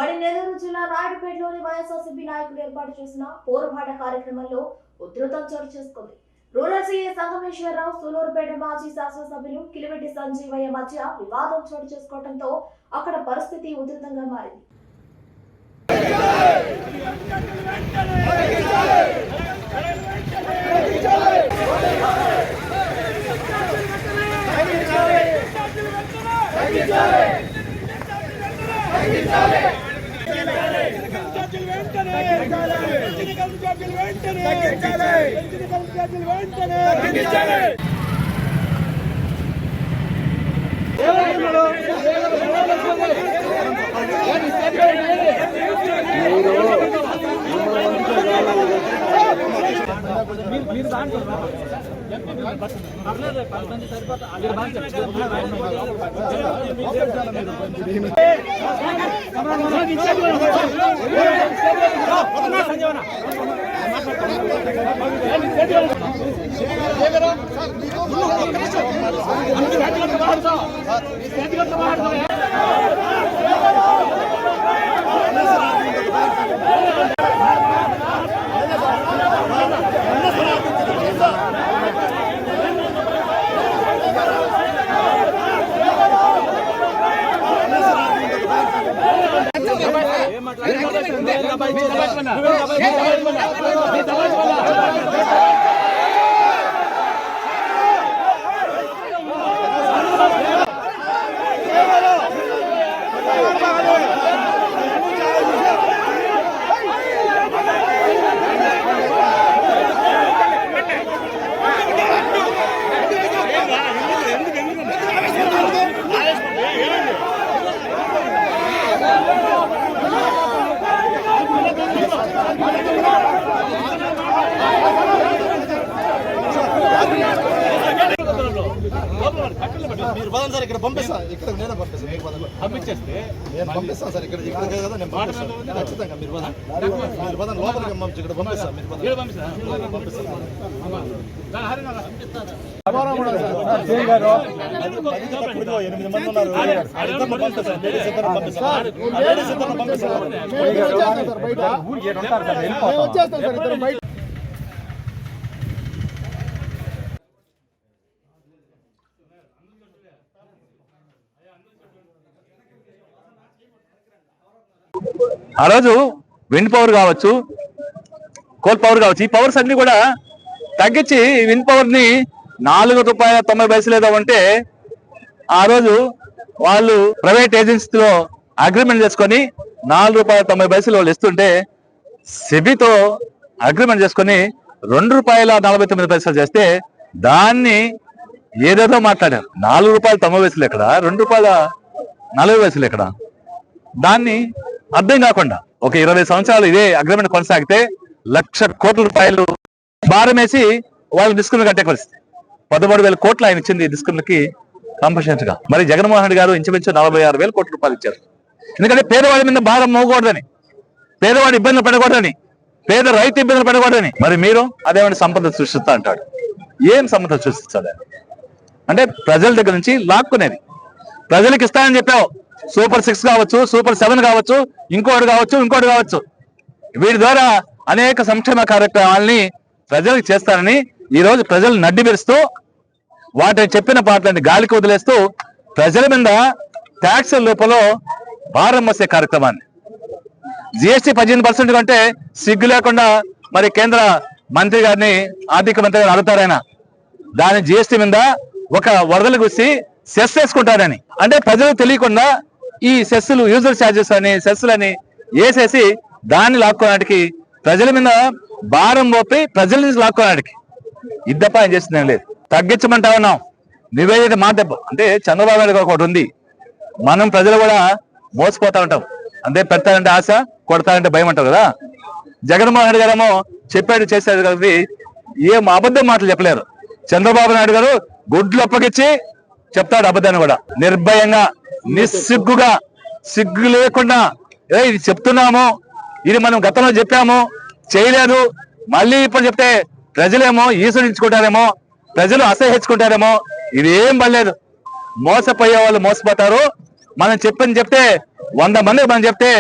మరి నెల్లూరు జిల్లా రాయడపేటలోని వైఎస్ఆర్సీపీ నాయకులు ఏర్పాటు చేసిన పోరుబాట కార్యక్రమంలో ఉధృతం చోటు చేసుకుంది. రూరల్ సీఏ సంగమేశ్వరరావు, సూలూరుపేట మాజీ శాసనసభ్యులు కిలివెట్టి సంజీవయ్య మధ్య వివాదం చోటు చేసుకోవడంతో అక్కడ పరిస్థితి ఉధృతంగా మారింది. మీరు బదలు సార్ ఇక్కడ పంపిస్తాను, ఇక్కడ నేనే పంపిస్తాను. పంపించేస్తే నేను పంపిస్తాను సార్, ఇక్కడ కదా నేను పంపిస్తాను ఖచ్చితంగా. మీరు బదలు లోపలికి పంపించి ఇక్కడ పంపిస్తాను. మీరు పంపిస్తాను. ఆ రోజు విండ్ పవర్ కావచ్చు, కోల్ పవర్ కావచ్చు, ఈ పవర్స్ అన్ని కూడా తగ్గించి విండ్ పవర్ ని ₹4.90 ఏదో ఉంటే ఆ రోజు వాళ్ళు ప్రైవేట్ ఏజెన్సీతో అగ్రిమెంట్ చేసుకొని ₹4.90 వాళ్ళు ఇస్తుంటే సెబీతో అగ్రిమెంట్ చేసుకొని ₹2.49 చేస్తే దాన్ని ఏదేదో మాట్లాడారు. ₹4.90 ఎక్కడ, ₹2.40 ఎక్కడ, దాన్ని అర్థం కాకుండా ఒక 20 సంవత్సరాలు ఇదే అగ్రిమెంట్ కొనసాగితే ₹1,00,000 కోట్ల భారం వేసి వాళ్ళు డిస్కౌంట్ కట్టే పరిస్థితి. 13,000 కోట్లు ఆయన ఇచ్చింది డిస్కౌంట్ కి కాంపన్సేషన్ గా. మరి జగన్మోహన్ రెడ్డి గారు ఇంచుమించు ₹46,000 కోట్లు ఇచ్చారు. ఎందుకంటే పేదవాడి మీద భారం మోగకూడదని, పేదవాడి ఇబ్బందులు పడకూడదని, పేద రైతు ఇబ్బందులు పడకూడదని. మరి మీరు అదేమన్నా సంపద సృష్టిస్తా అంటాడు. ఏం సంపద సృష్టిస్తాడు అంటే ప్రజల దగ్గర నుంచి లాక్కునేది. ప్రజలకు ఇస్తానని చెప్పావు, సూపర్ 6 కావచ్చు, సూపర్ 7 కావచ్చు, ఇంకోటి కావచ్చు. వీటి ద్వారా అనేక సంక్షేమ కార్యక్రమాలని ప్రజలకు చేస్తారని ఈ రోజు ప్రజలు నడ్డి పెరుస్తూ వాటిని చెప్పిన పాటలని గాలికి వదిలేస్తూ ప్రజల మీద ట్యాక్స్ రూపంలో భారం మోసే కార్యక్రమాన్ని, జిఎస్టీ 18% కంటే సిగ్గు లేకుండా మరి కేంద్ర మంత్రి గారిని, ఆర్థిక మంత్రి గారిని అడుగుతారైనా దాని జిఎస్టీ మీద ఒక వరదలు గుసి సెస్ వేసుకుంటారని. అంటే ప్రజలకు తెలియకుండా ఈ సెస్సులు, యూజర్ ఛార్జెస్ అని, సెస్సులని వేసేసి దాన్ని లాక్కోవడానికి, ప్రజల మీద భారం మోపి ప్రజల నుంచి లాక్కోవడానికి ఇద్దప్ప ఏం చేస్తుందేం లేదు. తగ్గించమంటా ఉన్నాం, నువ్వేదైతే మాట అంటే చంద్రబాబు నాయుడు ఒకటి ఉంది, మనం ప్రజలు కూడా మోసపోతా ఉంటాం. అంటే పెడతారంటే ఆశ, కొడతారంటే భయం అంటారు కదా. జగన్మోహన్ రెడ్డి గారేమో చెప్పాడు చేశాడు కాబట్టి ఏం అబద్ధం మాటలు చెప్పలేరు. చంద్రబాబు నాయుడు గారు గుడ్లు అప్పగిచ్చి చెప్తాడు అబద్ధాన్ని కూడా. నిర్భయంగా, నిస్సిగ్గుగా, సిగ్గు లేకుండా ఇది చెప్తున్నాము, ఇది మనం గతంలో చెప్పాము, చేయలేదు, మళ్ళీ ఇప్పుడు చెప్తే ప్రజలేమో ఈసడించుకుంటారేమో, ప్రజలు అసహ్యించుకుంటారేమో, ఇది ఏం పర్లేదు. మోసపోయే వాళ్ళు మోసపోతారు, మనం చెప్తే 100 మందికి మనం చెప్తే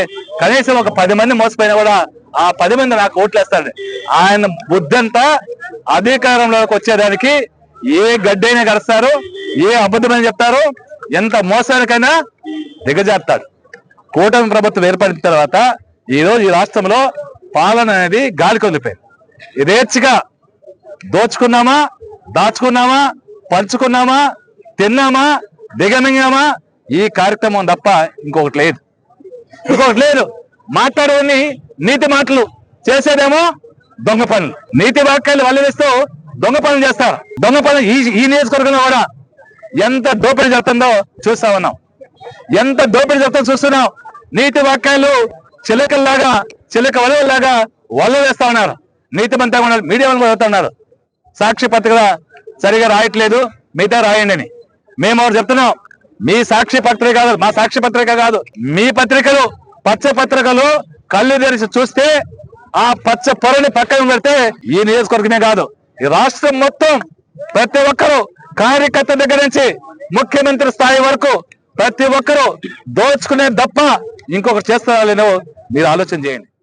కనీసం ఒక 10 మంది మోసపోయినా కూడా ఆ 10 మంది నాకు ఓట్లేస్తాడు. ఆయన బుద్ధంతా అధికారంలోకి వచ్చేదానికి ఏ గడ్డైనా గడుస్తారు, ఏ అబద్ధమైనా చెప్తారు, ఎంత మోసానికైనా దిగజారుతాడు. కూటమి ప్రభుత్వం ఏర్పడిన తర్వాత ఈ రోజు ఈ రాష్ట్రంలో పాలన అనేది గాలికి వదిలిపోయింది. యథేచ్ఛగా దోచుకున్నామా, దాచుకున్నామా, పంచుకున్నామా, తిన్నామా, దిగమింగామా ఈ కార్యక్రమం తప్ప ఇంకొకటి లేదు. మాట్లాడేవన్నీ నీతి మాటలు, చేసేదేమో దొంగ పనులు. నీతి వాక్యాలు వల్లవేస్తూ దొంగ పనులు చేస్తారు. దొంగ పనులు ఈ నియోజకవర్గంలో కూడా ఎంత దోపిడీ జరుగుతుందో చూస్తా ఉన్నాం. చూస్తున్నాం. నీతి వాక్యాలు చిలక వలవల్లాగా వల్ల వేస్తా ఉన్నారు. నీతి మంతా ఉన్నారు, మీడియా వాళ్ళు చదువుతా ఉన్నారు. సాక్షి పత్రిక సరిగా రాయట్లేదు, మిగతా రాయండి అని. మేము ఎవరు చెప్తున్నాం, మీ సాక్షి పత్రిక కాదు, మా సాక్షి పత్రిక కాదు, మీ పత్రికలు, పచ్చ పత్రికలు కళ్ళు తెరిచి చూస్తే ఆ పచ్చ పొరని పక్కన పెడితే ఈ నియోజకవర్గమే కాదు, ఈ రాష్ట్రం మొత్తం ప్రతి ఒక్కరూ కార్యకర్త దగ్గర నుంచి ముఖ్యమంత్రి స్థాయి వరకు ప్రతి ఒక్కరూ దోచుకునే తప్ప ఇంకొకటి చేస్తారో లేదో మీరు ఆలోచన చేయండి.